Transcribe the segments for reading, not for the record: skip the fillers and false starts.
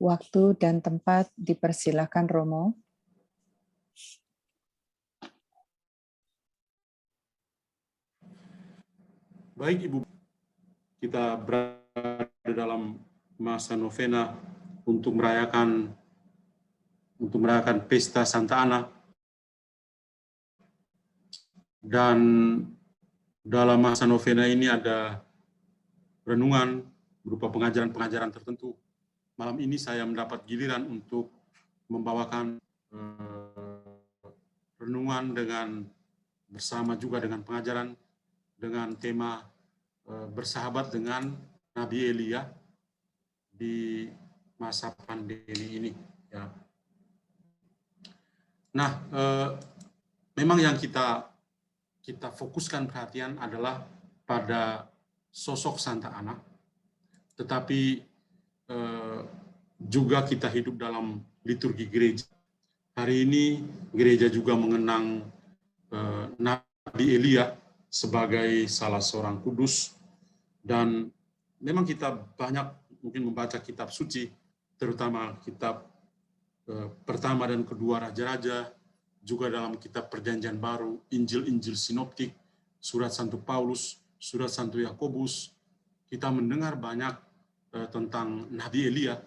Waktu dan tempat dipersilakan, Romo. Baik Ibu, kita berada dalam masa novena untuk merayakan pesta Santa Ana, dan dalam masa novena ini ada renungan berupa pengajaran-pengajaran tertentu. Malam ini saya mendapat giliran untuk membawakan renungan bersama juga dengan pengajaran dengan tema bersahabat dengan Nabi Elia di masa pandemi ini. Ya. Nah, memang yang kita fokuskan perhatian adalah pada sosok Santa Ana, tetapi juga kita hidup dalam liturgi gereja. Hari ini gereja juga mengenang Nabi Elia sebagai salah seorang kudus, dan memang kita banyak mungkin membaca kitab suci, terutama kitab pertama dan kedua Raja-Raja, juga dalam kitab Perjanjian Baru, Injil-Injil sinoptik, surat Santo Paulus, surat Santo Yakobus, kita mendengar banyak tentang Nabi Elia,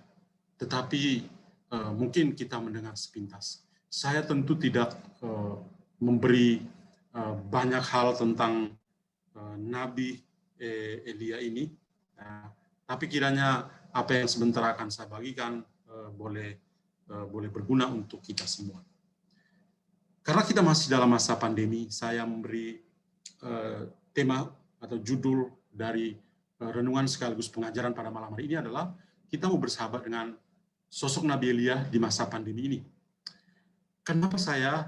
tetapi mungkin kita mendengar sepintas. Saya tentu tidak memberi banyak hal tentang Nabi Elia ini, tapi kiranya apa yang sebentar akan saya bagikan boleh berguna untuk kita semua. Karena kita masih dalam masa pandemi, saya memberi tema atau judul dari renungan sekaligus pengajaran pada malam hari ini adalah kita mau bersahabat dengan sosok Nabi Elia di masa pandemi ini. Kenapa saya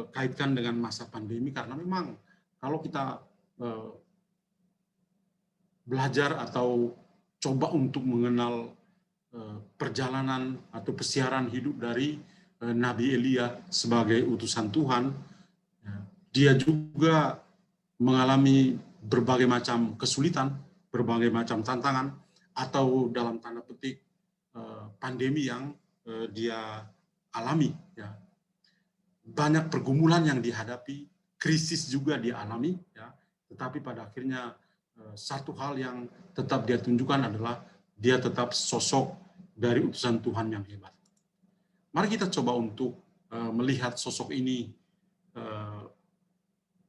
kaitkan dengan masa pandemi? Karena memang kalau kita belajar atau coba untuk mengenal perjalanan atau pesiaran hidup dari Nabi Elia sebagai utusan Tuhan, dia juga mengalami berbagai macam kesulitan, berbagai macam tantangan, atau dalam tanda petik pandemi yang dia alami. Ya. Banyak pergumulan yang dihadapi, krisis juga dialami, ya. Tetapi pada akhirnya satu hal yang tetap dia tunjukkan adalah dia tetap sosok dari utusan Tuhan yang hebat. Mari kita coba untuk melihat sosok ini.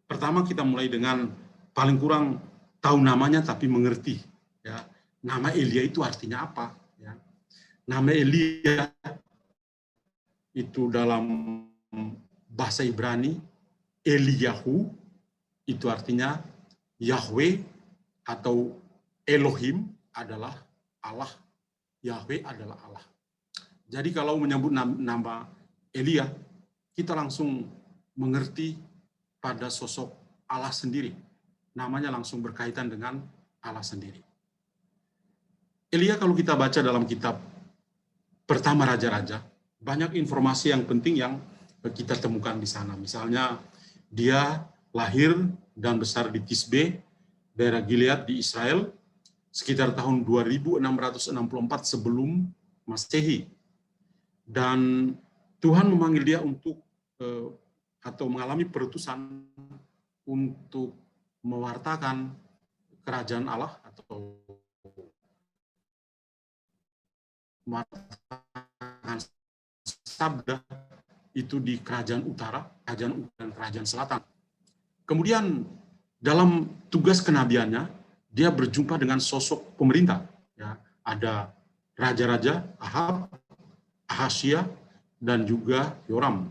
Pertama kita mulai dengan paling kurang tahu namanya tapi mengerti. Ya. Nama Elia itu artinya apa? Ya. Nama Elia itu dalam bahasa Ibrani, Eliyahu, itu artinya Yahweh atau Elohim adalah Allah. Yahweh adalah Allah. Jadi kalau menyebut nama Elia, kita langsung mengerti pada sosok Allah sendiri. Namanya langsung berkaitan dengan Allah sendiri. Elia kalau kita baca dalam kitab pertama Raja-Raja, banyak informasi yang penting yang kita temukan di sana. Misalnya dia lahir dan besar di Tisbe, daerah Gilead di Israel, sekitar tahun 2664 sebelum Masehi. Dan Tuhan memanggil dia untuk atau mengalami perutusan untuk mewartakan kerajaan Allah atau mewartakan sabda itu di kerajaan utara, kerajaan selatan. Kemudian dalam tugas kenabiannya, dia berjumpa dengan sosok pemerintah. Ya, ada raja-raja Ahab, Ahasya, dan juga Yoram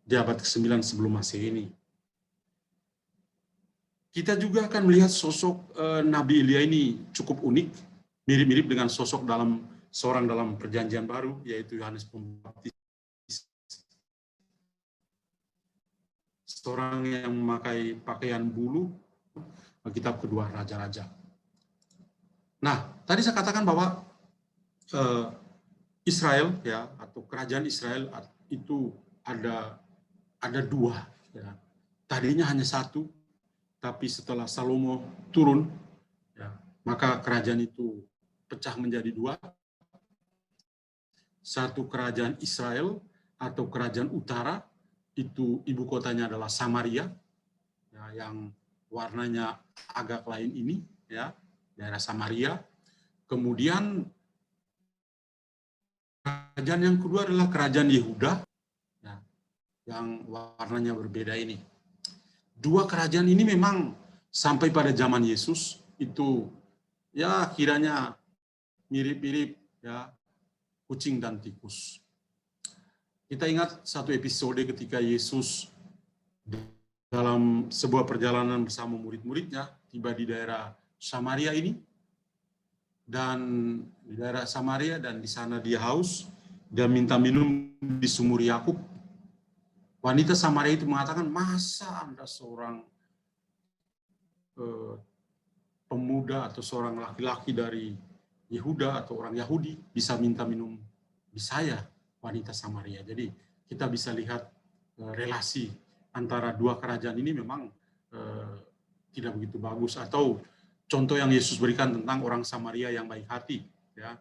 di abad ke-9 sebelum Masehi ini. Kita juga akan melihat sosok Nabi Elia ini cukup unik, mirip-mirip dengan sosok seorang dalam Perjanjian Baru, yaitu Yohanes Pembaptis. Seorang yang memakai pakaian bulu, kitab kedua Raja-Raja. Nah, tadi saya katakan bahwa Israel, ya, atau kerajaan Israel itu ada dua. Ya. Tadinya hanya satu, tapi setelah Salomo turun, ya, maka kerajaan itu pecah menjadi dua. Satu kerajaan Israel atau kerajaan utara, itu ibu kotanya adalah Samaria, ya, yang warnanya agak lain ini, ya, daerah Samaria. Kemudian kerajaan yang kedua adalah kerajaan Yehuda, ya, yang warnanya berbeda ini. Dua kerajaan ini memang sampai pada zaman Yesus itu ya kiranya mirip-mirip, ya, kucing dan tikus. Kita ingat satu episode ketika Yesus dalam sebuah perjalanan bersama murid-muridnya tiba di daerah Samaria ini, dan di daerah Samaria, dan di sana dia haus, dia minta minum di sumur Yakub. Wanita Samaria itu mengatakan, masa Anda seorang pemuda atau seorang laki-laki dari Yehuda atau orang Yahudi bisa minta minum di saya, wanita Samaria. Jadi kita bisa lihat relasi antara dua kerajaan ini memang tidak begitu bagus, atau contoh yang Yesus berikan tentang orang Samaria yang baik hati, ya.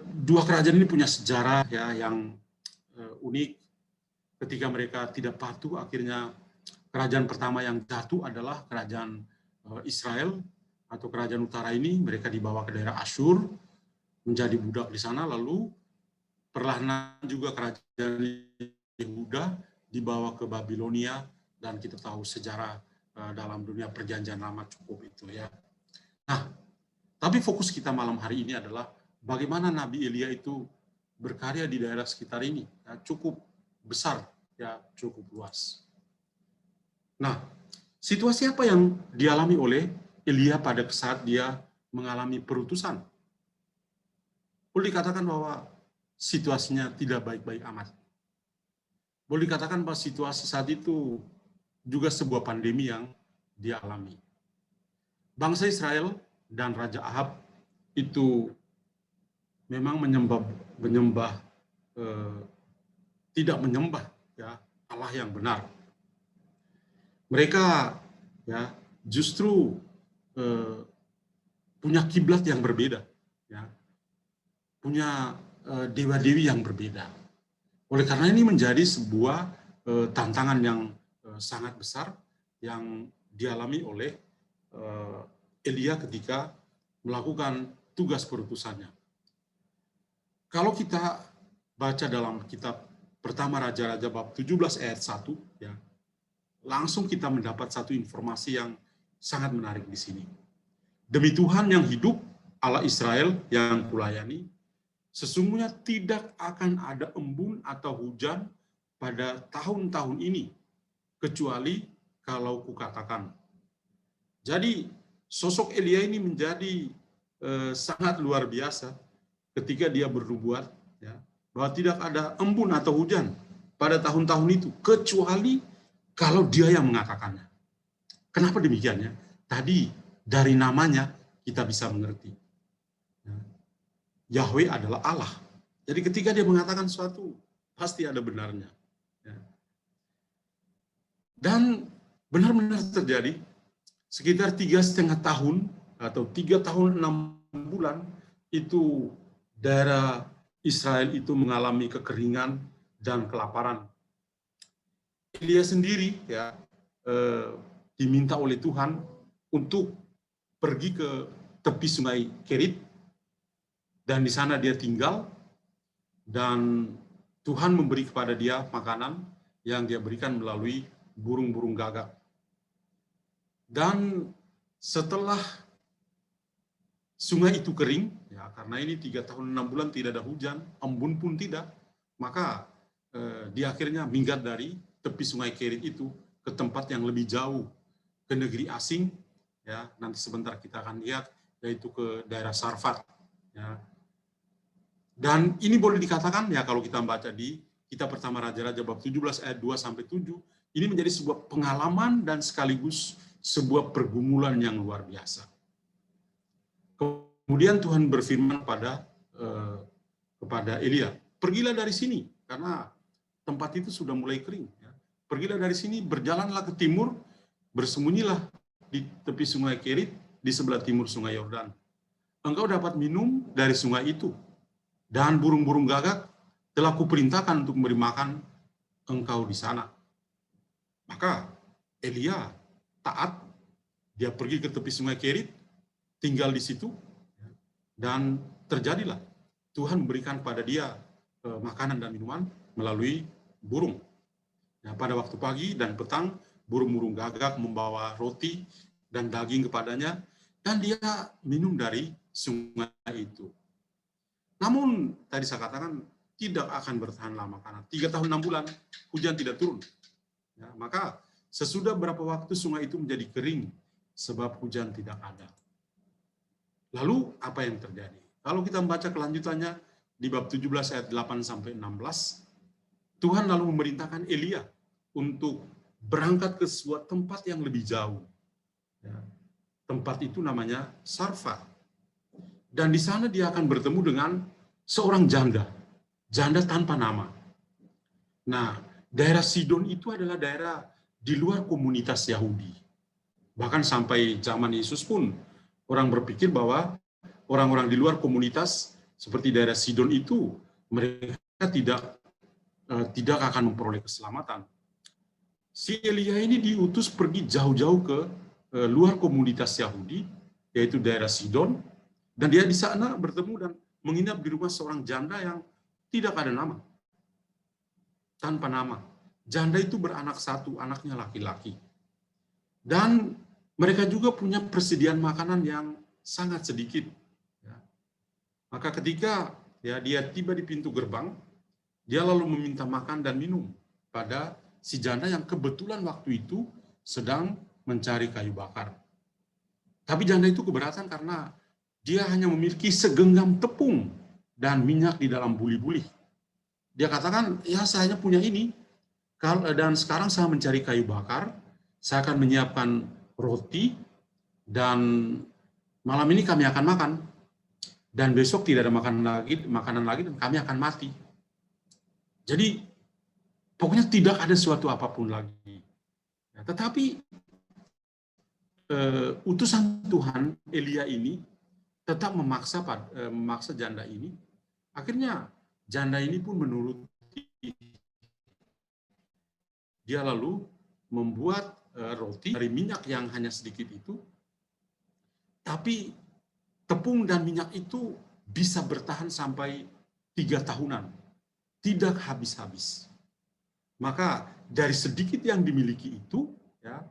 Dua kerajaan ini punya sejarah, ya, yang unik. Ketika mereka tidak patuh, akhirnya kerajaan pertama yang jatuh adalah kerajaan Israel atau kerajaan utara ini. Mereka dibawa ke daerah Asyur, menjadi budak di sana, lalu perlahan juga kerajaan Yehuda dibawa ke Babilonia, dan kita tahu sejarah dalam dunia perjanjian lama cukup itu, ya. Nah, tapi fokus kita malam hari ini adalah bagaimana Nabi Elia itu berkarya di daerah sekitar ini, ya, cukup besar, ya, cukup luas. Nah, situasi apa yang dialami oleh Elia pada saat dia mengalami perutusan? Boleh dikatakan bahwa situasinya tidak baik-baik amat. Boleh dikatakan bahwa situasi saat itu juga sebuah pandemi yang dia alami. Bangsa Israel dan Raja Ahab itu memang tidak menyembah, ya, Allah yang benar. Mereka, ya, justru punya kiblat yang berbeda, ya, punya dewa-dewi yang berbeda. Oleh karena ini menjadi sebuah tantangan yang sangat besar yang dialami oleh Elia ketika melakukan tugas perutusannya. Kalau kita baca dalam kitab pertama Raja-Raja bab 17 ayat 1, ya, langsung kita mendapat satu informasi yang sangat menarik di sini. Demi Tuhan yang hidup, Allah Israel yang kulayani, sesungguhnya tidak akan ada embun atau hujan pada tahun-tahun ini, kecuali kalau kukatakan. Jadi sosok Elia ini menjadi sangat luar biasa ketika dia bernubuat, ya, bahwa tidak ada embun atau hujan pada tahun-tahun itu, kecuali kalau dia yang mengatakannya. Kenapa demikiannya? Tadi dari namanya kita bisa mengerti. Yahweh adalah Allah. Jadi ketika dia mengatakan sesuatu, pasti ada benarnya. Dan benar-benar terjadi, sekitar 3,5 tahun atau 3 tahun 6 bulan, itu daerah Israel itu mengalami kekeringan dan kelaparan. Elia sendiri, ya, diminta oleh Tuhan untuk pergi ke tepi sungai Kerit, dan di sana dia tinggal, dan Tuhan memberi kepada dia makanan yang dia berikan melalui burung-burung gagak. Dan setelah sungai itu kering, ya, karena ini 3 tahun 6 bulan tidak ada hujan, embun pun tidak, maka dia akhirnya minggat dari tepi sungai Kerit itu ke tempat yang lebih jauh, ke negeri asing, ya, nanti sebentar kita akan lihat, yaitu ke daerah Sarfat, ya. Dan ini boleh dikatakan, ya, kalau kita membaca di kitab pertama Raja-Raja bab 17 ayat 2 sampai 7, ini menjadi sebuah pengalaman dan sekaligus sebuah pergumulan yang luar biasa. Kemudian Tuhan berfirman kepada Elia, pergilah dari sini, karena tempat itu sudah mulai kering. Ya. Pergilah dari sini, berjalanlah ke timur, bersembunyilah di tepi sungai Kerit, di sebelah timur sungai Yordan. engkau dapat minum dari sungai itu, dan burung-burung gagak telah kuperintahkan untuk memberi makan engkau di sana. Maka Elia taat, dia pergi ke tepi sungai Kerit, tinggal di situ, dan terjadilah Tuhan memberikan pada dia makanan dan minuman melalui burung. Nah, pada waktu pagi dan petang, burung-burung gagak membawa roti dan daging kepadanya, dan dia minum dari sungai itu. Namun, tadi saya katakan, tidak akan bertahan lama, karena 3 tahun 6 bulan hujan tidak turun. Ya, maka sesudah berapa waktu sungai itu menjadi kering, sebab hujan tidak ada. Lalu, apa yang terjadi? Kalau kita membaca kelanjutannya, di bab 17 ayat 8-16, Tuhan lalu memerintahkan Elia untuk berangkat ke sebuah tempat yang lebih jauh. Ya, tempat itu namanya Sarfat. Dan di sana dia akan bertemu dengan seorang janda tanpa nama. Nah, daerah Sidon itu adalah daerah di luar komunitas Yahudi. Bahkan sampai zaman Yesus pun orang berpikir bahwa orang-orang di luar komunitas seperti daerah Sidon itu mereka tidak akan memperoleh keselamatan. Si Elia ini diutus pergi jauh-jauh ke luar komunitas Yahudi, yaitu daerah Sidon, dan dia di sana bertemu dan menginap di rumah seorang janda yang tidak ada nama, tanpa nama. Janda itu beranak satu, anaknya laki-laki. Dan mereka juga punya persediaan makanan yang sangat sedikit. Maka ketika dia tiba di pintu gerbang, dia lalu meminta makan dan minum pada si janda yang kebetulan waktu itu sedang mencari kayu bakar. Tapi janda itu keberatan karena dia hanya memiliki segenggam tepung dan minyak di dalam buli-buli. Dia katakan, ya saya hanya punya ini, dan sekarang saya mencari kayu bakar, saya akan menyiapkan roti, dan malam ini kami akan makan. Dan besok tidak ada makanan lagi dan kami akan mati. Jadi pokoknya tidak ada suatu apapun lagi. Ya, tetapi utusan Tuhan Elia ini tetap memaksa janda ini. Akhirnya janda ini pun menuruti. Dia lalu membuat roti dari minyak yang hanya sedikit itu, tapi tepung dan minyak itu bisa bertahan sampai 3 tahunan, tidak habis-habis. Maka dari sedikit yang dimiliki itu, ya,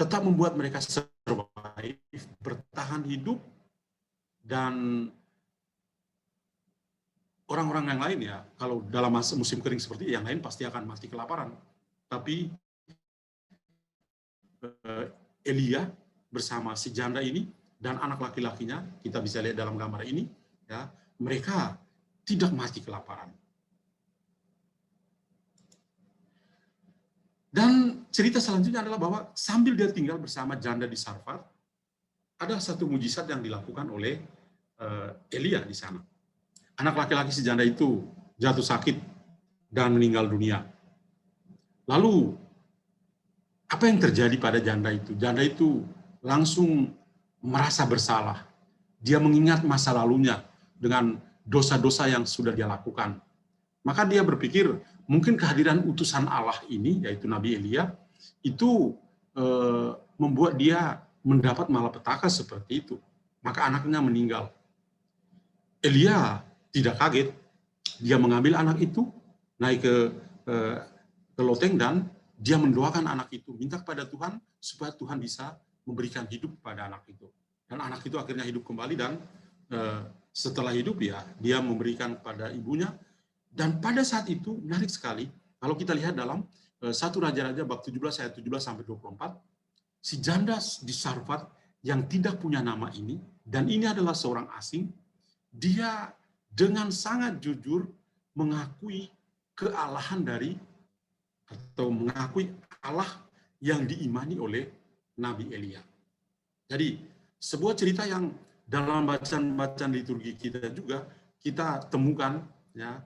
tetap membuat mereka survive, bertahan hidup, dan orang-orang yang lain ya, kalau dalam musim kering seperti yang lain pasti akan mati kelaparan. Tapi Elia bersama si janda ini dan anak laki-lakinya, kita bisa lihat dalam gambar ini, ya, mereka tidak mati kelaparan. Dan cerita selanjutnya adalah bahwa sambil dia tinggal bersama janda di Sarfat, ada satu mujizat yang dilakukan oleh Elia di sana. Anak laki-laki si janda itu jatuh sakit dan meninggal dunia. Lalu, apa yang terjadi pada janda itu? Janda itu langsung merasa bersalah. Dia mengingat masa lalunya dengan dosa-dosa yang sudah dia lakukan. Maka dia berpikir, mungkin kehadiran utusan Allah ini, yaitu Nabi Elia, itu membuat dia mendapat malapetaka seperti itu. Maka anaknya meninggal. Elia tidak kaget. Dia mengambil anak itu, naik ke loteng, dan dia mendoakan anak itu, minta kepada Tuhan supaya Tuhan bisa memberikan hidup kepada anak itu. Dan anak itu akhirnya hidup kembali, dan setelah hidup ya dia memberikan kepada ibunya. Dan pada saat itu menarik sekali, kalau kita lihat dalam 1 Raja-Raja bab 17 ayat 17-24, si janda di Sarfat yang tidak punya nama ini, dan ini adalah seorang asing, dia dengan sangat jujur mengakui kealahan dari, atau mengakui Allah yang diimani oleh Nabi Elia. Jadi sebuah cerita yang dalam bacaan liturgi kita juga kita temukan, ya,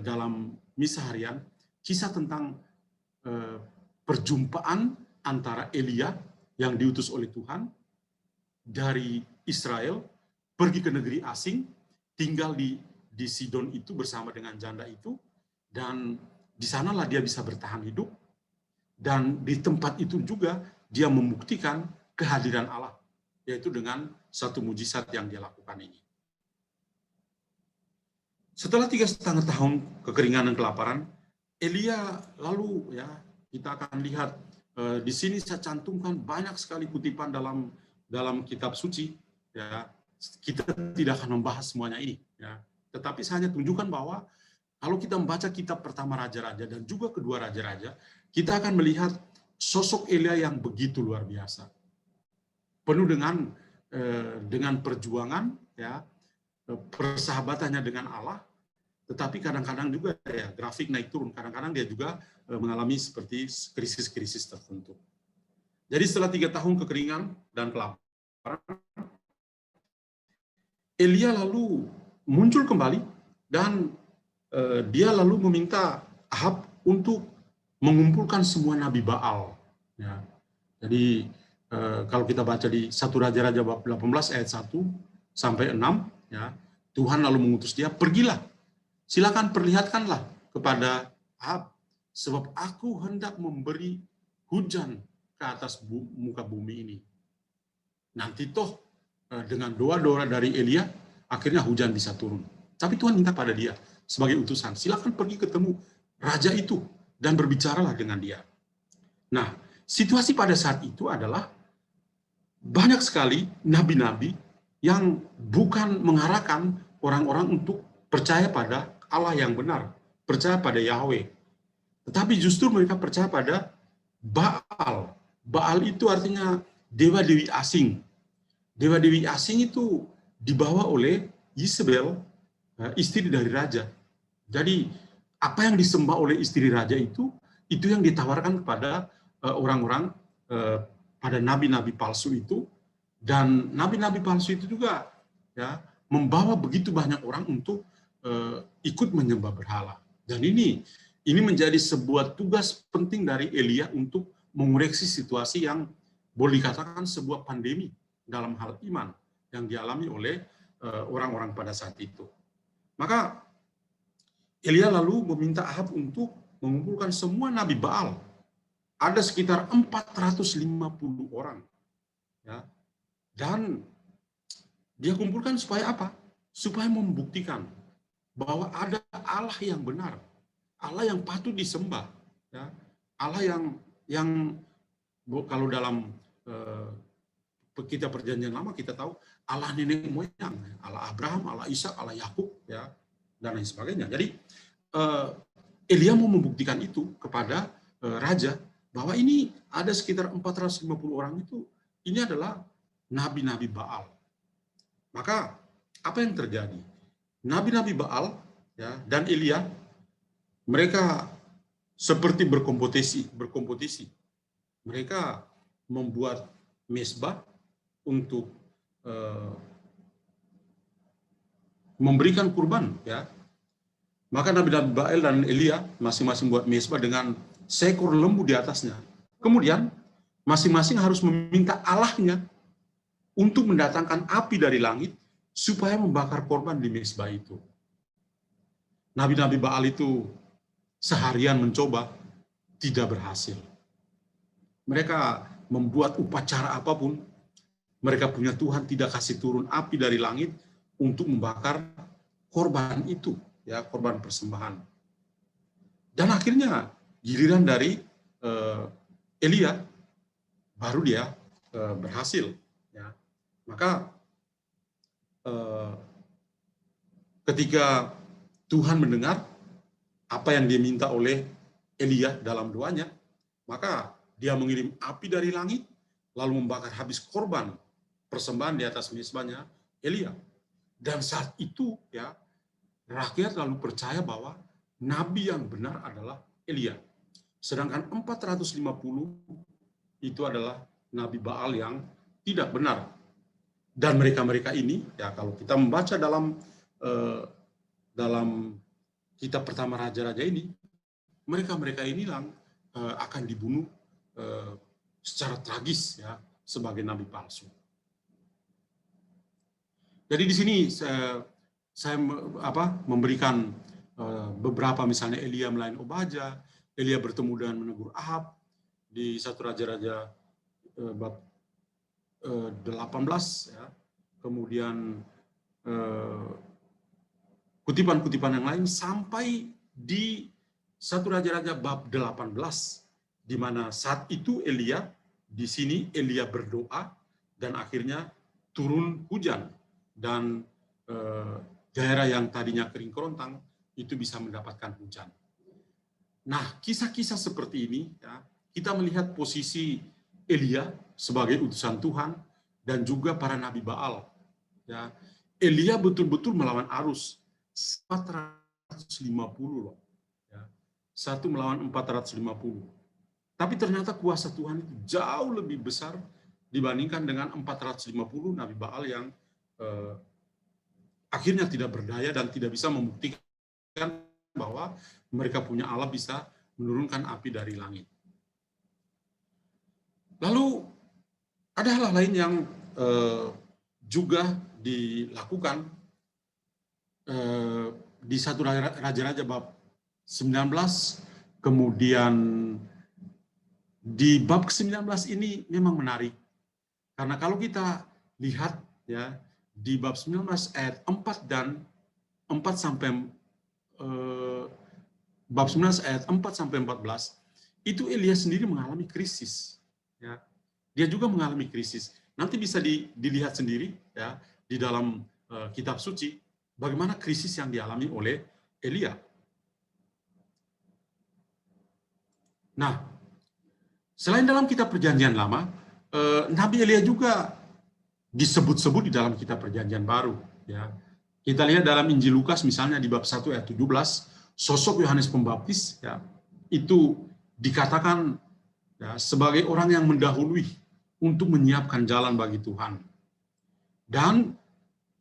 dalam misa harian, kisah tentang perjumpaan antara Elia yang diutus oleh Tuhan dari Israel pergi ke negeri asing, tinggal di Sidon itu bersama dengan janda itu, dan di sanalah dia bisa bertahan hidup, dan di tempat itu juga dia membuktikan kehadiran Allah, yaitu dengan satu mujizat yang dia lakukan ini. Setelah 3,5 tahun kekeringan dan kelaparan, Elia lalu kita akan lihat di sini saya cantumkan banyak sekali kutipan dalam kitab suci, kita tidak akan membahas semuanya ini, tetapi saya hanya tunjukkan bahwa kalau kita membaca kitab pertama Raja-Raja dan juga kedua Raja-Raja, kita akan melihat sosok Elia yang begitu luar biasa, penuh dengan perjuangan, persahabatannya dengan Allah, tetapi kadang-kadang juga grafik naik turun, kadang-kadang dia juga mengalami seperti krisis-krisis tertentu. Jadi setelah 3 tahun kekeringan dan kelaparan, Elia lalu muncul kembali dan dia lalu meminta Ahab untuk mengumpulkan semua nabi Baal. Jadi kalau kita baca di 1 Raja-Raja bab 18 ayat 1 sampai 6, Tuhan lalu mengutus dia, pergilah, silakan perlihatkanlah kepada Ahab, sebab aku hendak memberi hujan ke atas muka bumi ini. Nanti toh dengan doa-doa dari Elia, akhirnya hujan bisa turun. Tapi Tuhan minta pada dia sebagai utusan, silakan pergi ketemu raja itu dan berbicaralah dengan dia. Nah, situasi pada saat itu adalah banyak sekali nabi-nabi yang bukan mengarahkan orang-orang untuk percaya pada Allah yang benar, percaya pada Yahweh. Tetapi justru mereka percaya pada Baal. Baal itu artinya dewa-dewi asing. Dewa-dewi asing itu dibawa oleh Yezebel, istri dari raja. Jadi apa yang disembah oleh istri raja itu yang ditawarkan kepada orang-orang, pada nabi-nabi palsu itu, dan nabi-nabi palsu itu juga membawa begitu banyak orang untuk ikut menyembah berhala. Dan ini menjadi sebuah tugas penting dari Elia untuk mengoreksi situasi yang boleh dikatakan sebuah pandemi dalam hal iman yang dialami oleh orang-orang pada saat itu. Maka Elia lalu meminta Ahab untuk mengumpulkan semua nabi Baal. Ada sekitar 450 orang. Dan dia kumpulkan supaya apa? Supaya membuktikan bahwa ada Allah yang benar, Allah yang patut disembah, Allah yang kalau dalam kita perjanjian lama kita tahu Allah nenek moyang, Allah Abraham, Allah Ishak, Allah Yakub, dan lain sebagainya. Jadi Elia mau membuktikan itu kepada raja bahwa ini ada sekitar 450 orang itu, ini adalah nabi-nabi Baal. Maka apa yang terjadi? Nabi-nabi Baal dan Elia, mereka seperti berkompetisi. Mereka membuat mezbah untuk memberikan kurban, Maka nabi-nabi Baal dan Elia masing-masing buat mezbah dengan seekor lembu di atasnya. Kemudian masing-masing harus meminta Allahnya untuk mendatangkan api dari langit supaya membakar korban di mezbah itu. Nabi-nabi Baal itu seharian mencoba, tidak berhasil. Mereka membuat upacara apapun, mereka punya Tuhan tidak kasih turun api dari langit untuk membakar korban itu, korban persembahan. Dan akhirnya giliran dari Elia, baru dia berhasil. Maka ketika Tuhan mendengar apa yang dia minta oleh Elia dalam doanya, maka dia mengirim api dari langit, lalu membakar habis korban persembahan di atas mezbahnya Elia. Dan saat itu rakyat lalu percaya bahwa nabi yang benar adalah Elia. Sedangkan 450 itu adalah nabi Baal yang tidak benar. Dan mereka-mereka ini, kalau kita membaca dalam kitab pertama Raja-Raja ini, mereka-mereka ini akan dibunuh secara tragis sebagai nabi palsu. Jadi di sini saya memberikan beberapa, misalnya Elia melayani Obaja, Elia bertemu dan menegur Ahab di 1 Raja-Raja bab 18, ya. Kemudian kutipan-kutipan yang lain sampai di 1 Raja-Raja bab 18, di mana saat itu Elia, di sini Elia berdoa dan akhirnya turun hujan dan daerah yang tadinya kering kerontang itu bisa mendapatkan hujan. Nah, kisah-kisah seperti ini, ya, kita melihat posisi Elia sebagai utusan Tuhan dan juga para nabi Baal. Ya, Elia betul-betul melawan arus 450 loh. Ya, satu melawan 450. Tapi ternyata kuasa Tuhan itu jauh lebih besar dibandingkan dengan 450 nabi Baal yang akhirnya tidak berdaya dan tidak bisa membuktikan bahwa mereka punya Allah bisa menurunkan api dari langit. Lalu ada hal lain yang juga dilakukan di 1 Raja-Raja bab 19, kemudian di bab ke-19 ini memang menarik. Karena kalau kita lihat, ya, di bab 19 ayat 4 dan 4 sampai bab 19 ayat 4 sampai 14, itu Elia sendiri mengalami krisis. Ya. Dia juga mengalami krisis. Nanti bisa dilihat sendiri, ya, di dalam kitab suci bagaimana krisis yang dialami oleh Elia. Nah, selain dalam kitab Perjanjian Lama, Nabi Elia juga disebut-sebut di dalam kitab Perjanjian Baru. Ya. Kita lihat dalam Injil Lukas misalnya di bab 1 ayat 17, sosok Yohanes Pembaptis, ya, itu dikatakan, ya, sebagai orang yang mendahului untuk menyiapkan jalan bagi Tuhan. Dan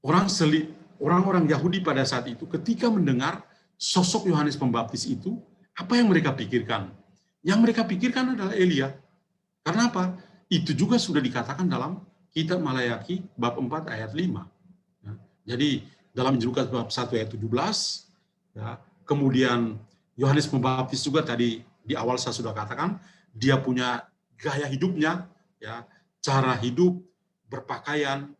orang-orang Yahudi pada saat itu ketika mendengar sosok Yohanes Pembaptis itu, apa yang mereka pikirkan? Yang mereka pikirkan adalah Elia. Karena apa? Itu juga sudah dikatakan dalam kitab Malayaki bab 4 ayat 5. Ya. Jadi dalam Injil Lukas bab 1 ayat 17, ya, kemudian Yohanes Pembaptis juga tadi di awal saya sudah katakan, dia punya gaya hidupnya, ya, cara hidup, berpakaian,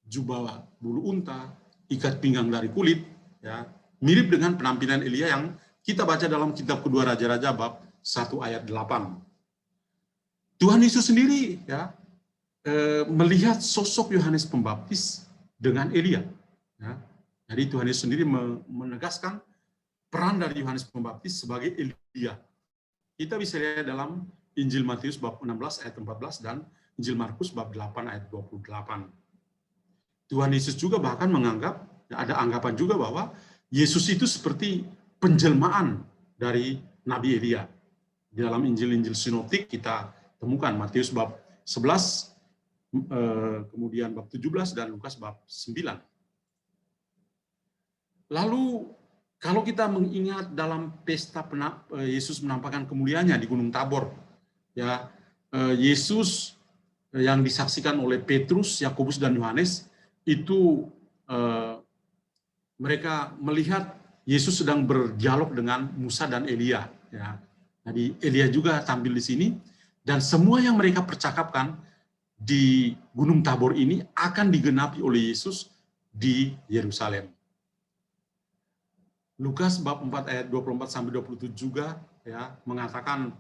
jubah bulu unta, ikat pinggang dari kulit, ya, mirip dengan penampilan Elia yang kita baca dalam kitab Kedua Raja-Raja bab 1 ayat 8. Tuhan Yesus sendiri, ya, melihat sosok Yohanes Pembaptis dengan Elia. Ya. Jadi Tuhan Yesus sendiri menegaskan peran dari Yohanes Pembaptis sebagai Elia. Kita bisa lihat dalam Injil Matius bab 16 ayat 14 dan Injil Markus bab 8 ayat 28. Tuhan Yesus juga bahkan menganggap, ada anggapan juga bahwa Yesus itu seperti penjelmaan dari Nabi Elia. Di dalam Injil-Injil sinoptik kita temukan Matius bab 11, kemudian bab 17 dan Lukas bab 9. Lalu kalau kita mengingat dalam pesta Yesus menampakkan kemuliaannya di Gunung Tabor, ya, Yesus yang disaksikan oleh Petrus, Yakobus dan Yohanes itu mereka melihat Yesus sedang berdialog dengan Musa dan Elia. Ya. Jadi Elia juga tampil di sini dan semua yang mereka percakapkan di Gunung Tabor ini akan digenapi oleh Yesus di Yerusalem. Lukas bab 4 ayat 24 sampai 27 juga, ya, mengatakan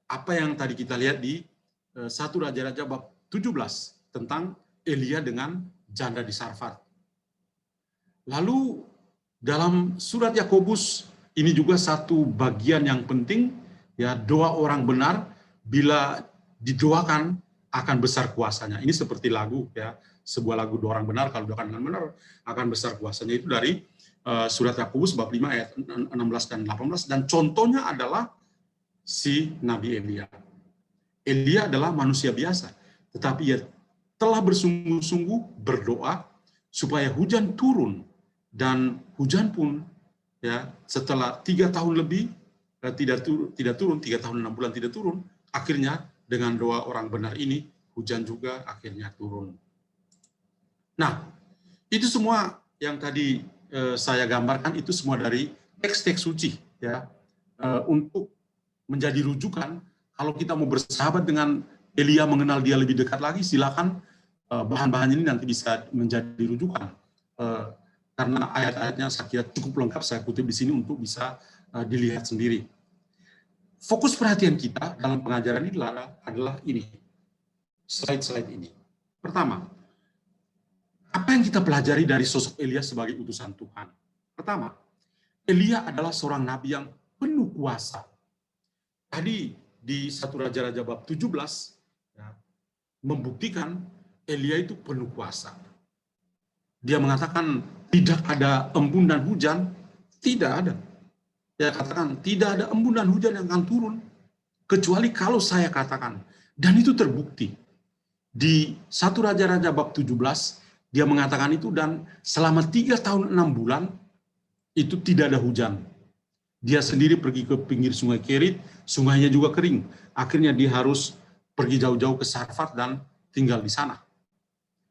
apa yang tadi kita lihat di 1 Raja-Raja bab 17 tentang Elia dengan janda di Sarfat. Lalu dalam surat Yakobus ini juga satu bagian yang penting, ya, doa orang benar bila didoakan akan besar kuasanya. Ini seperti lagu, ya, sebuah lagu doa orang benar, kalau doakan dengan benar akan besar kuasanya, itu dari surat Yakobus bab 5 ayat 16 dan 18, dan contohnya adalah si Nabi Elia. Elia adalah manusia biasa, tetapi ia telah bersungguh-sungguh berdoa supaya hujan turun, dan hujan pun, ya, setelah 3 tahun lebih tidak turun, 3 tahun 6 bulan tidak turun, akhirnya dengan doa orang benar ini hujan juga akhirnya turun. Nah, itu semua yang tadi saya gambarkan itu semua dari teks-teks suci, ya, untuk menjadi rujukan. Kalau kita mau bersahabat dengan Elia, mengenal dia lebih dekat lagi, silakan bahan-bahan ini nanti bisa menjadi rujukan. Karena ayat-ayatnya saya kira cukup lengkap, saya kutip di sini untuk bisa dilihat sendiri. Fokus perhatian kita dalam pengajaran ini adalah ini, slide-slide ini. Pertama, apa yang kita pelajari dari sosok Elia sebagai utusan Tuhan? Pertama, Elia adalah seorang nabi yang penuh kuasa. Tadi di 1 Raja-Raja bab 17, ya, membuktikan Elia itu penuh kuasa. Dia mengatakan tidak ada embun dan hujan, tidak ada. Dia katakan tidak ada embun dan hujan yang akan turun, kecuali kalau saya katakan. Dan itu terbukti. Di 1 Raja-Raja bab 17, dia mengatakan itu, dan selama 3 tahun 6 bulan, itu tidak ada hujan. Dia sendiri pergi ke pinggir sungai Kerit, sungainya juga kering. Akhirnya dia harus pergi jauh-jauh ke Sarfat dan tinggal di sana.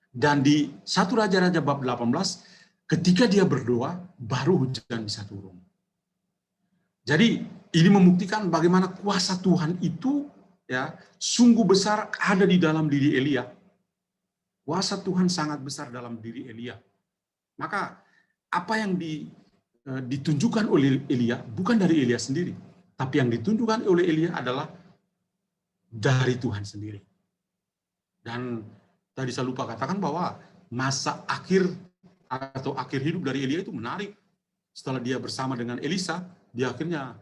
Dan di 1 Raja-Raja bab 18, ketika dia berdoa, baru hujan bisa turun. Jadi ini membuktikan bagaimana kuasa Tuhan itu, ya, sungguh besar ada di dalam diri Elia. Kuasa Tuhan sangat besar dalam diri Elia. Maka apa yang ditunjukkan oleh Elia bukan dari Elia sendiri, tapi yang ditunjukkan oleh Elia adalah dari Tuhan sendiri. Dan tadi saya lupa katakan bahwa masa akhir atau akhir hidup dari Elia itu menarik. Setelah dia bersama dengan Elisa, dia akhirnya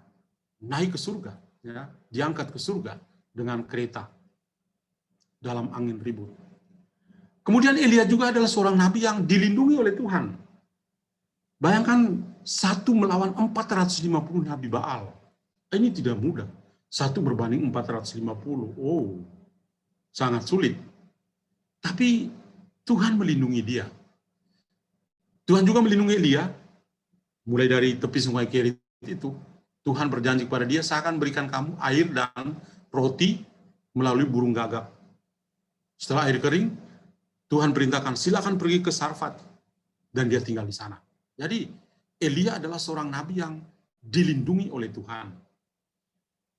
naik ke surga, ya, diangkat ke surga dengan kereta dalam angin ribut. Kemudian Elia juga adalah seorang nabi yang dilindungi oleh Tuhan. Bayangkan 1 melawan 450 nabi Baal. Ini tidak mudah. 1 berbanding 450. Oh, sangat sulit. Tapi Tuhan melindungi dia. Tuhan juga melindungi Elia, mulai dari tepi sungai Kerit itu. Tuhan berjanji kepada dia, saya akan berikan kamu air dan roti melalui burung gagak. Setelah air kering, Tuhan perintahkan, silakan pergi ke Sarfat. Dan dia tinggal di sana. Jadi, Elia adalah seorang nabi yang dilindungi oleh Tuhan.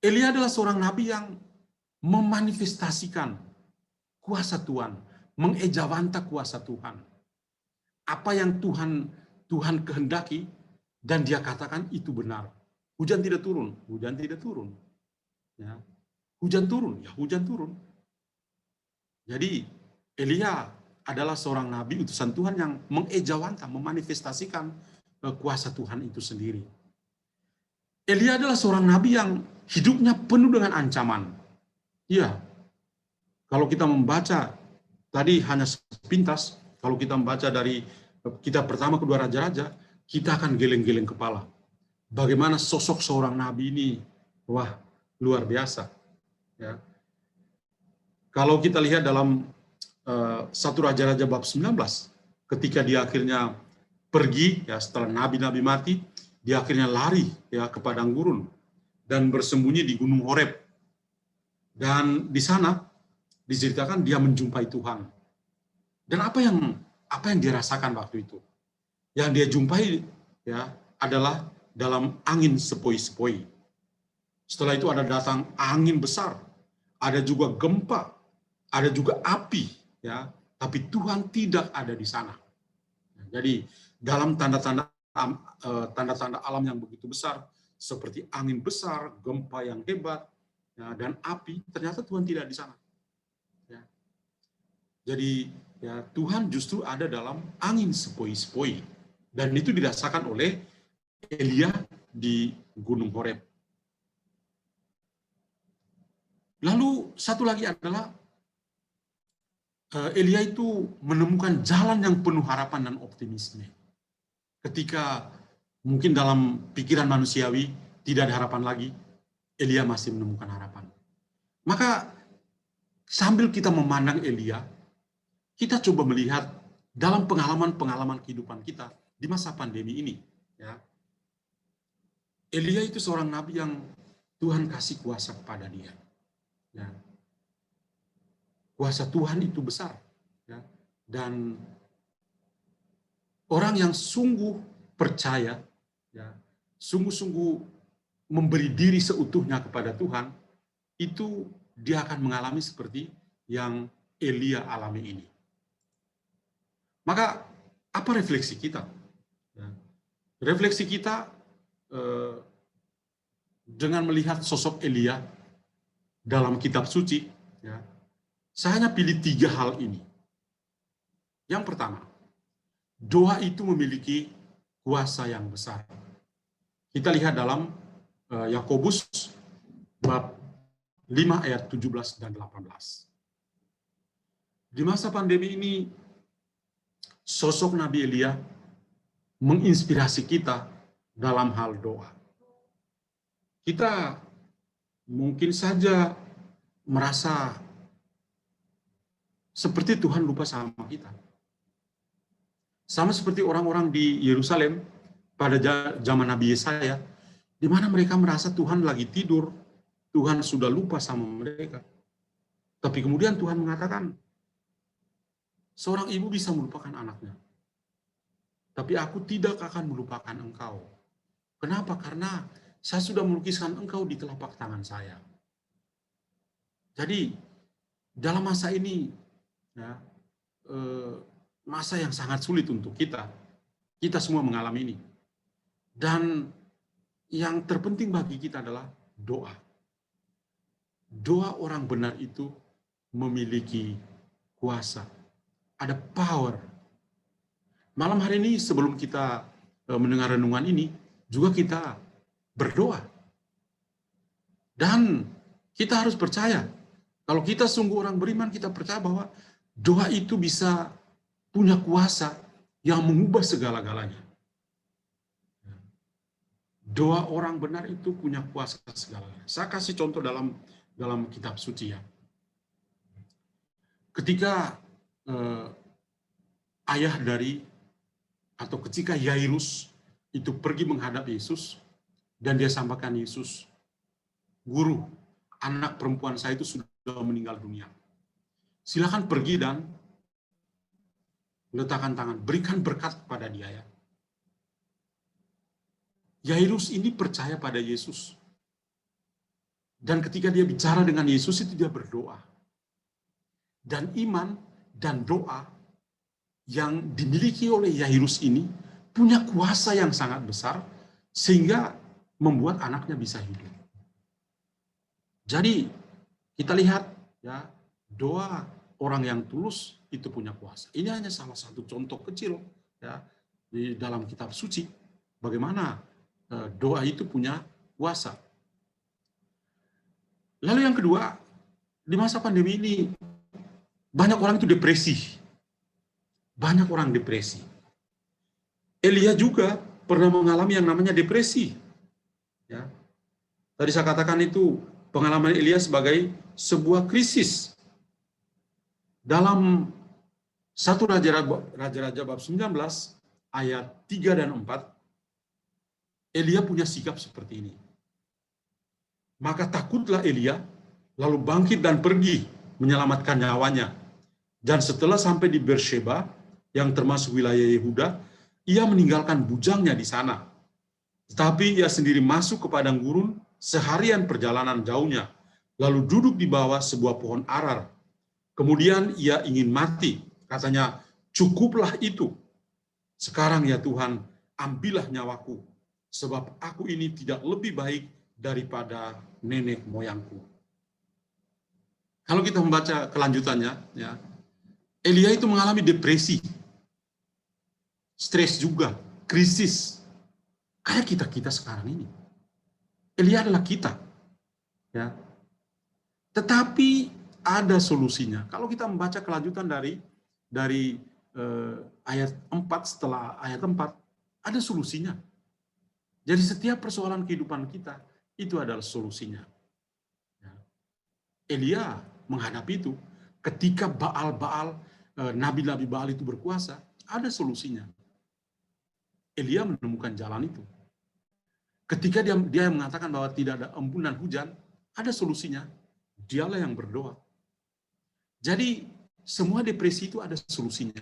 Elia adalah seorang nabi yang memanifestasikan kuasa Tuhan, mengejawanta kuasa Tuhan. Apa yang Tuhan kehendaki, dan dia katakan itu benar. Hujan tidak turun, hujan tidak turun. Ya. Hujan turun, ya hujan turun. Jadi, Elia adalah seorang nabi utusan Tuhan yang mengejawanta, memanifestasikan kuasa Tuhan itu sendiri. Elia adalah seorang nabi yang hidupnya penuh dengan ancaman. Iya, kalau kita membaca, tadi hanya sepintas, kalau kita membaca dari kitab pertama kedua Raja-Raja, kita akan geleng-geleng kepala. Bagaimana sosok seorang nabi ini, wah, luar biasa. Ya. Kalau kita lihat dalam 1 Raja-Raja bab 19, ketika dia akhirnya pergi, ya, setelah nabi-nabi mati, dia akhirnya lari, ya, ke padang gurun dan bersembunyi di Gunung Horeb. Dan di sana diceritakan dia menjumpai Tuhan. Dan apa yang dia rasakan waktu itu? Yang dia jumpai, ya, adalah dalam angin sepoi-sepoi. Setelah itu ada datang angin besar, ada juga gempa, ada juga api, ya, tapi Tuhan tidak ada di sana. Jadi dalam tanda-tanda alam yang begitu besar, seperti angin besar, gempa yang hebat, ya, dan api, ternyata Tuhan tidak di sana. Ya. Jadi, ya, Tuhan justru ada dalam angin sepoi-sepoi, dan itu dirasakan oleh Elia di Gunung Horeb. Lalu satu lagi adalah Elia itu menemukan jalan yang penuh harapan dan optimisme. Ketika mungkin dalam pikiran manusiawi tidak ada harapan lagi, Elia masih menemukan harapan. Maka sambil kita memandang Elia, kita coba melihat dalam pengalaman-pengalaman kehidupan kita di masa pandemi ini. Ya. Elia itu seorang nabi yang Tuhan kasih kuasa kepada dia. Ya. Kuasa Tuhan itu besar, ya. Dan Orang yang sungguh percaya, ya, sungguh-sungguh memberi diri seutuhnya kepada Tuhan, itu dia akan mengalami seperti yang Elia alami ini. Maka apa refleksi kita? Ya, refleksi kita dengan melihat sosok Elia dalam kitab suci, ya, saya hanya pilih 3 hal ini. Yang pertama, doa itu memiliki kuasa yang besar. Kita lihat dalam Yakobus bab 5 ayat 17 dan 18. Di masa pandemi ini, sosok Nabi Elia menginspirasi kita dalam hal doa. Kita mungkin saja merasa seperti Tuhan lupa sama kita. Sama seperti orang-orang di Yerusalem pada zaman Nabi Yesaya, di mana mereka merasa Tuhan lagi tidur, Tuhan sudah lupa sama mereka. Tapi kemudian Tuhan mengatakan, seorang ibu bisa melupakan anaknya, tapi aku tidak akan melupakan engkau. Kenapa? Karena saya sudah melukiskan engkau di telapak tangan saya. Jadi, dalam masa ini, ya, masa yang sangat sulit untuk kita semua mengalami ini. Dan yang terpenting bagi kita adalah doa. Doa orang benar itu memiliki kuasa. Ada power. Malam hari ini sebelum kita mendengar renungan ini, juga kita berdoa. Dan kita harus percaya. Kalau kita sungguh orang beriman, kita percaya bahwa doa itu bisa punya kuasa yang mengubah segala-galanya. Doa orang benar itu punya kuasa segalanya. Saya kasih contoh dalam kitab suci, ya. Ketika ayah dari atau ketika Yairus itu pergi menghadap Yesus dan dia sampaikan, Yesus, Guru, anak perempuan saya itu sudah meninggal dunia. Silakan pergi dan letakkan tangan, berikan berkat kepada dia, ya. Yairus ini percaya pada Yesus. Dan ketika dia bicara dengan Yesus itu dia berdoa. Dan iman dan doa yang dimiliki oleh Yairus ini punya kuasa yang sangat besar sehingga membuat anaknya bisa hidup. Jadi kita lihat, ya, doa orang yang tulus itu punya kuasa. Ini hanya salah satu contoh kecil, ya, di dalam kitab suci bagaimana doa itu punya kuasa. Lalu yang kedua, di masa pandemi ini banyak orang itu depresi. Banyak orang depresi. Elia juga pernah mengalami yang namanya depresi. Ya. Tadi saya katakan itu pengalaman Elia sebagai sebuah krisis. Dalam 1 Raja-Raja bab 19 ayat 3 dan 4, Elia punya sikap seperti ini. Maka takutlah Elia, lalu bangkit dan pergi menyelamatkan nyawanya. Dan setelah sampai di Beersheba, yang termasuk wilayah Yehuda, ia meninggalkan bujangnya di sana. Tetapi ia sendiri masuk ke padang gurun seharian perjalanan jauhnya, lalu duduk di bawah sebuah pohon arar. Kemudian ia ingin mati. Katanya, cukuplah itu. Sekarang ya Tuhan, ambillah nyawaku, sebab aku ini tidak lebih baik daripada nenek moyangku. Kalau kita membaca kelanjutannya, ya, Elia itu mengalami depresi, stres juga, krisis. Kayak kita sekarang ini. Elia adalah kita. Ya. Tetapi ada solusinya. Kalau kita membaca kelanjutan dari ayat 4, setelah ayat 4, ada solusinya. Jadi setiap persoalan kehidupan kita, itu adalah solusinya. Ya. Elia menghadapi itu. Ketika Baal-Baal, nabi-nabi Baal itu berkuasa, ada solusinya. Elia menemukan jalan itu. Ketika dia mengatakan bahwa tidak ada embunan hujan, ada solusinya. Dialah yang berdoa. Jadi semua depresi itu ada solusinya.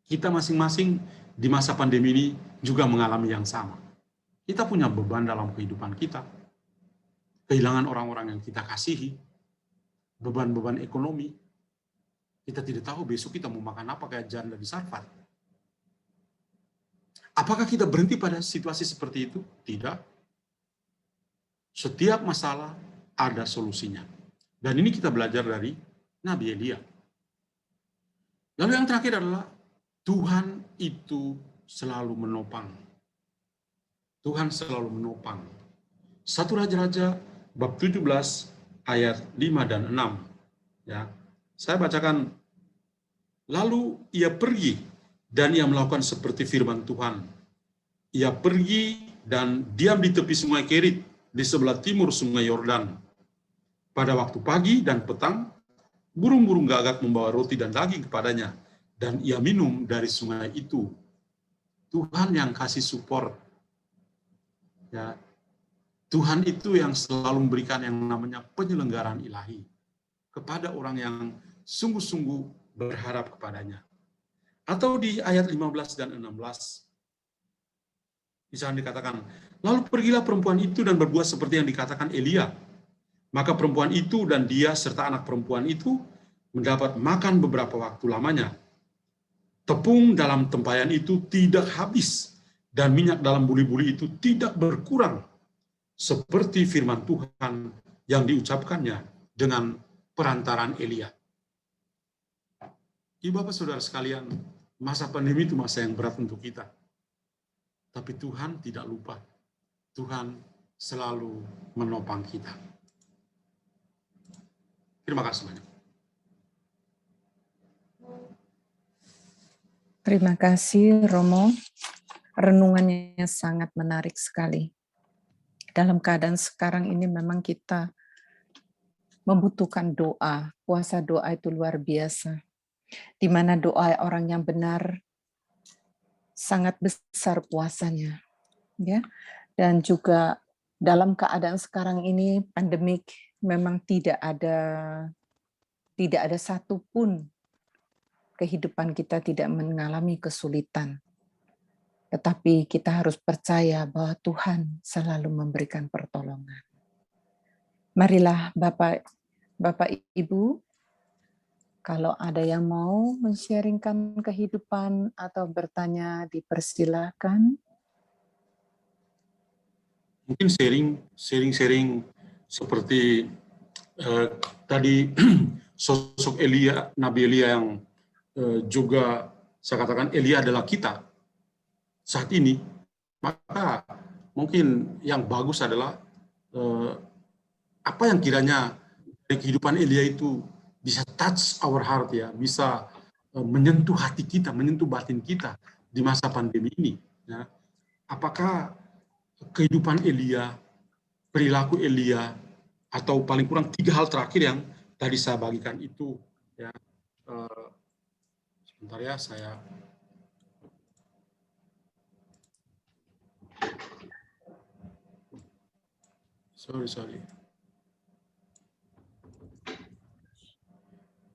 kita masing-masing di masa pandemi ini juga mengalami yang sama. Kita punya beban dalam kehidupan kita. Kehilangan orang-orang yang kita kasihi, beban-beban ekonomi. Kita tidak tahu besok kita mau makan apa kayak janda di Sarfat. Apakah kita berhenti pada situasi seperti itu? Tidak. Setiap masalah ada solusinya. Dan ini kita belajar dari Nabi Elia. Lalu yang terakhir adalah Tuhan itu selalu menopang. Tuhan selalu menopang. 1 Raja-Raja bab 17 ayat 5 dan 6. Ya. Saya bacakan. Lalu ia pergi dan ia melakukan seperti firman Tuhan. Ia pergi dan diam di tepi sungai Kerit di sebelah timur sungai Yordan. Pada waktu pagi dan petang, burung-burung gagak membawa roti dan daging kepadanya, dan ia minum dari sungai itu. Tuhan yang kasih support. Ya. Tuhan itu yang selalu memberikan yang namanya penyelenggaraan ilahi kepada orang yang sungguh-sungguh berharap kepadanya. Atau di ayat 15 dan 16, misalnya dikatakan, lalu pergilah perempuan itu dan berbuat seperti yang dikatakan Elia. Maka perempuan itu dan dia serta anak perempuan itu mendapat makan beberapa waktu lamanya. Tepung dalam tempayan itu tidak habis, dan minyak dalam buli-buli itu tidak berkurang, seperti firman Tuhan yang diucapkannya dengan perantaran Elia. Ibu bapak saudara sekalian, masa pandemi itu masa yang berat untuk kita. Tapi Tuhan tidak lupa. Tuhan selalu menopang kita. Terima kasih banyak. Terima kasih Romo. Renungannya sangat menarik sekali. Dalam keadaan sekarang ini memang kita membutuhkan doa. Kuasa doa itu luar biasa. Di mana doa orang yang benar sangat besar kuasanya. Ya. Dan juga dalam keadaan sekarang ini pandemik memang tidak ada satupun kehidupan kita tidak mengalami kesulitan. Tetapi kita harus percaya bahwa Tuhan selalu memberikan pertolongan. Marilah Bapak Ibu, kalau ada yang mau men-sharingkan kehidupan atau bertanya, dipersilakan. Mungkin sharing seperti tadi sosok Elia, Nabi Elia yang juga saya katakan Elia adalah kita saat ini. Maka mungkin yang bagus adalah apa yang kiranya dari kehidupan Elia itu bisa touch our heart, ya, bisa menyentuh hati kita, menyentuh batin kita di masa pandemi ini. Ya. Apakah kehidupan Elia, perilaku Elia, atau paling kurang 3 hal terakhir yang tadi saya bagikan itu, ya, sebentar ya, saya sorry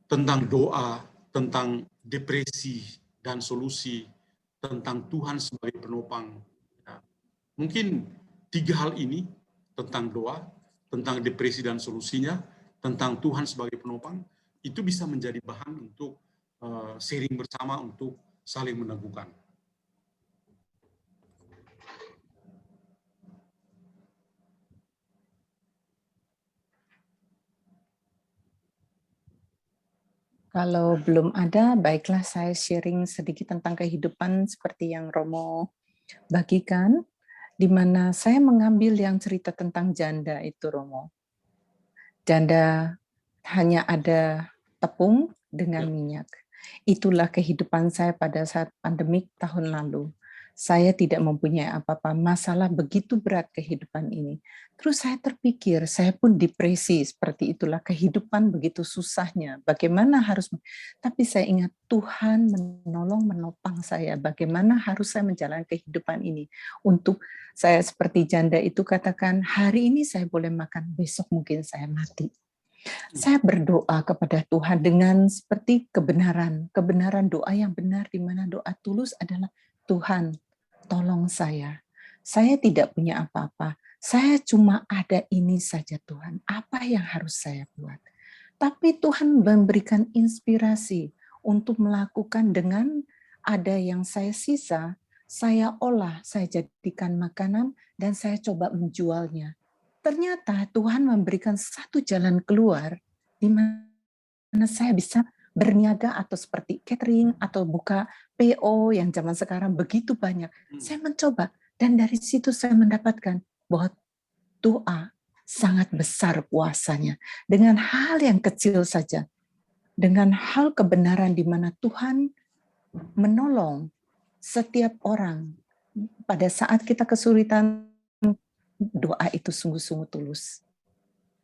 tentang doa, tentang depresi dan solusi, tentang Tuhan sebagai penopang. Ya. Mungkin 3 hal ini, tentang doa, tentang depresi dan solusinya, tentang Tuhan sebagai penopang, itu bisa menjadi bahan untuk sharing bersama, untuk saling meneguhkan. Kalau belum ada, baiklah saya sharing sedikit tentang kehidupan seperti yang Romo bagikan, di mana saya mengambil yang cerita tentang janda itu, Romo. Janda hanya ada tepung dengan minyak. Itulah kehidupan saya pada saat pandemik tahun lalu. Saya tidak mempunyai apa-apa, masalah begitu berat kehidupan ini. Terus saya terpikir, saya pun depresi, seperti itulah kehidupan begitu susahnya. Bagaimana harus, tapi saya ingat Tuhan menolong, menopang saya. Bagaimana harus saya menjalani kehidupan ini. Untuk saya seperti janda itu katakan, hari ini saya boleh makan, besok mungkin saya mati. Saya berdoa kepada Tuhan dengan seperti kebenaran doa yang benar, di mana doa tulus adalah, Tuhan, tolong saya. Saya tidak punya apa-apa. Saya cuma ada ini saja Tuhan. Apa yang harus saya buat? Tapi Tuhan memberikan inspirasi untuk melakukan dengan ada yang saya sisa, saya olah, saya jadikan makanan, dan saya coba menjualnya. Ternyata Tuhan memberikan satu jalan keluar di mana saya bisa berniaga atau seperti catering atau buka PO yang zaman sekarang begitu banyak. Saya mencoba dan dari situ saya mendapatkan bahwa doa sangat besar kuasanya. Dengan hal yang kecil saja, dengan hal kebenaran di mana Tuhan menolong setiap orang pada saat kita kesulitan, doa itu sungguh-sungguh tulus.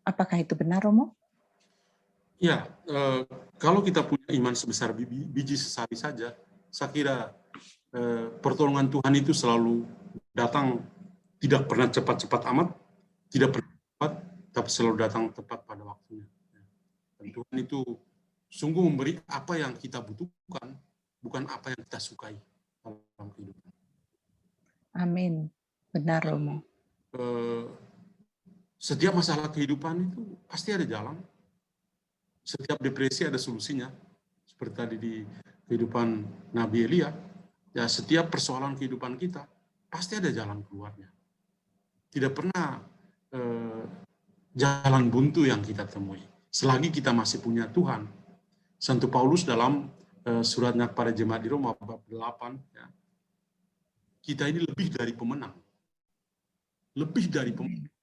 Apakah itu benar, Romo? Ya, kalau kita punya iman sebesar biji sesawi saja, saya kira pertolongan Tuhan itu selalu datang, tidak pernah cepat-cepat amat, tidak pernah cepat, tapi selalu datang tepat pada waktunya. Dan Tuhan itu sungguh memberi apa yang kita butuhkan, bukan apa yang kita sukai dalam kehidupan. Amin. Benar, Romo. Setiap masalah kehidupan itu pasti ada jalan. Setiap depresi ada solusinya. Seperti tadi di kehidupan Nabi Elia, ya setiap persoalan kehidupan kita pasti ada jalan keluarnya. Tidak pernah jalan buntu yang kita temui. Selagi kita masih punya Tuhan. Santo Paulus dalam suratnya kepada jemaat di Roma bab 8, ya, kita ini lebih dari pemenang. Lebih dari pemenang.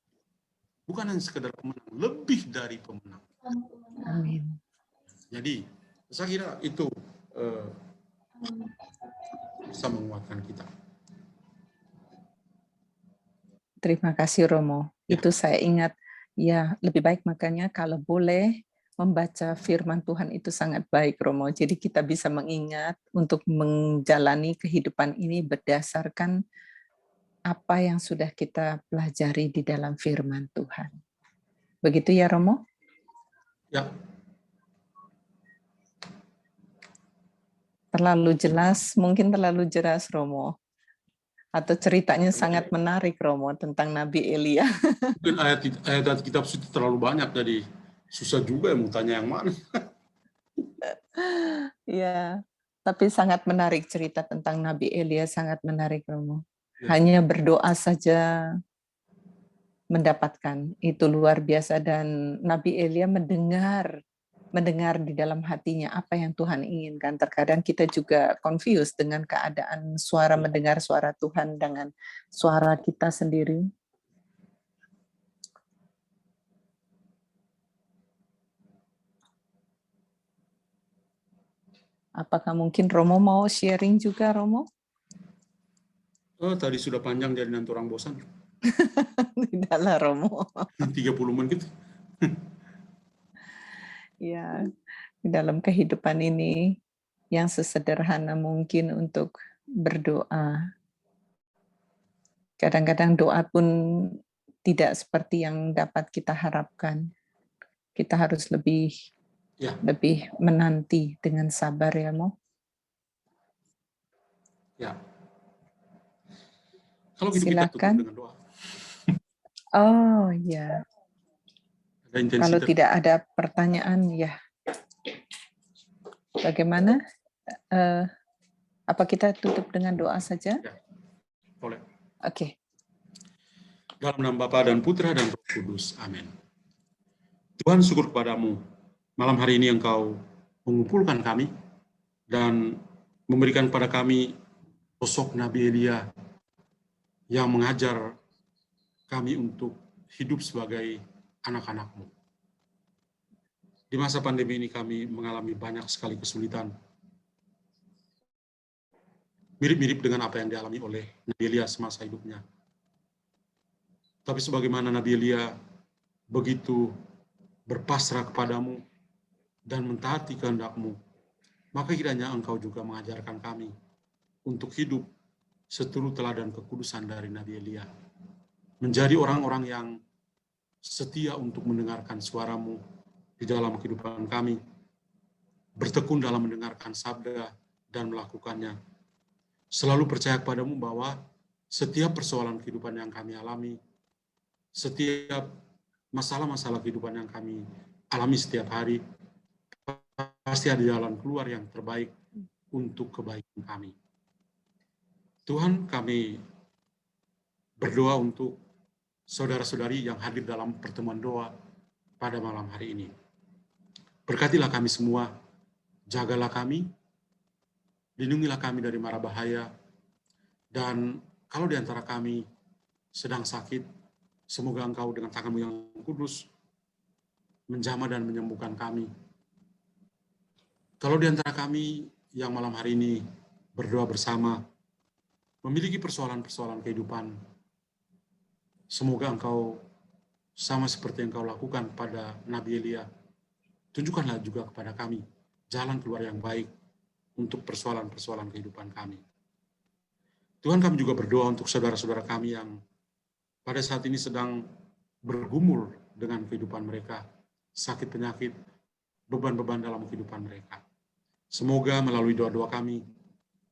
Bukan hanya sekedar pemenang, lebih dari pemenang. Amin. Jadi, saya kira itu bisa menguatkan kita. Terima kasih, Romo. Ya. Itu saya ingat, ya lebih baik makanya kalau boleh membaca firman Tuhan itu sangat baik, Romo. Jadi kita bisa mengingat untuk menjalani kehidupan ini berdasarkan apa yang sudah kita pelajari di dalam firman Tuhan. Begitu ya, Romo? Ya. Terlalu jelas, mungkin terlalu jelas, Romo. Atau ceritanya sangat menarik, Romo, tentang Nabi Elia. Mungkin ayat kitab suci terlalu banyak, jadi susah juga mau tanya yang mana. Ya, tapi sangat menarik cerita tentang Nabi Elia, sangat menarik, Romo. Ya. Hanya berdoa saja mendapatkan, itu luar biasa. Dan Nabi Elia mendengar di dalam hatinya apa yang Tuhan inginkan. Terkadang kita juga confused dengan keadaan suara, mendengar suara Tuhan dengan suara kita sendiri. Apakah mungkin Romo mau sharing juga, Romo? Oh, tadi sudah panjang jadi nanti orang bosan. Tidaklah, Romo. 30 menit. Ya, di dalam kehidupan ini yang sesederhana mungkin untuk berdoa. Kadang-kadang doa pun tidak seperti yang dapat kita harapkan. Kita harus lebih menanti dengan sabar, ya, Mo. Ya. Kalau gitu kita tutup dengan doa. Oh, ya. Kalau tidak ada pertanyaan, ya. Bagaimana? Apa kita tutup dengan doa saja? Ya, boleh. Oke. Dalam nama Bapa dan Putra dan Roh Kudus. Amin. Tuhan, syukur kepadamu. Malam hari ini Engkau mengumpulkan kami dan memberikan kepada kami sosok Nabi Elia yang mengajar kami untuk hidup sebagai anak-anak-Mu. Di masa pandemi ini kami mengalami banyak sekali kesulitan. Mirip-mirip dengan apa yang dialami oleh Nabi Elia semasa hidupnya. Tapi sebagaimana Nabi Elia begitu berpasrah kepadamu dan mentaati kehendak-Mu, maka kiranya Engkau juga mengajarkan kami untuk hidup seturut teladan kekudusan dari Nabi Elia. Menjadi orang-orang yang setia untuk mendengarkan suara-Mu di dalam kehidupan kami, bertekun dalam mendengarkan sabda dan melakukannya. Selalu percaya kepadamu bahwa setiap persoalan kehidupan yang kami alami, setiap masalah-masalah kehidupan yang kami alami setiap hari, pasti ada jalan keluar yang terbaik untuk kebaikan kami. Tuhan, kami berdoa untuk saudara-saudari yang hadir dalam pertemuan doa pada malam hari ini. Berkatilah kami semua, jagalah kami, lindungilah kami dari mara bahaya, dan kalau di antara kami sedang sakit, semoga Engkau dengan tangan-Mu yang kudus menjamah dan menyembuhkan kami. Kalau di antara kami yang malam hari ini berdoa bersama, memiliki persoalan-persoalan kehidupan, semoga Engkau sama seperti yang Engkau lakukan pada Nabi Elia, tunjukkanlah juga kepada kami jalan keluar yang baik untuk persoalan-persoalan kehidupan kami. Tuhan, kami juga berdoa untuk saudara-saudara kami yang pada saat ini sedang bergumul dengan kehidupan mereka, sakit penyakit, beban-beban dalam kehidupan mereka. Semoga melalui doa-doa kami,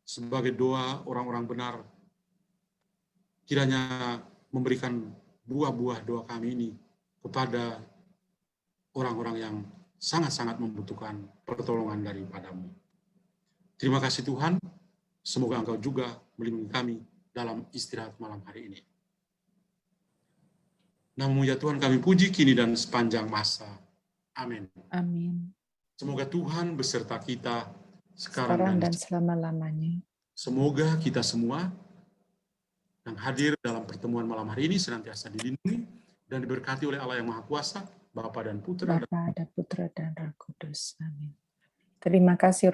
sebagai doa orang-orang benar, kiranya memberikan buah-buah doa kami ini kepada orang-orang yang sangat-sangat membutuhkan pertolongan daripada-Mu. Terima kasih Tuhan, semoga Engkau juga melindungi kami dalam istirahat malam hari ini. Namamu ya Tuhan kami puji kini dan sepanjang masa. Amin. Amin. Semoga Tuhan beserta kita Sekarang sekarang dan selama-lamanya. semoga kita semua yang hadir dalam pertemuan malam hari ini senantiasa dilindungi dan diberkati oleh Allah yang Maha Kuasa, Bapa dan Putra. Bapa dan Putra dan Roh Kudus. Amin. Terima kasih.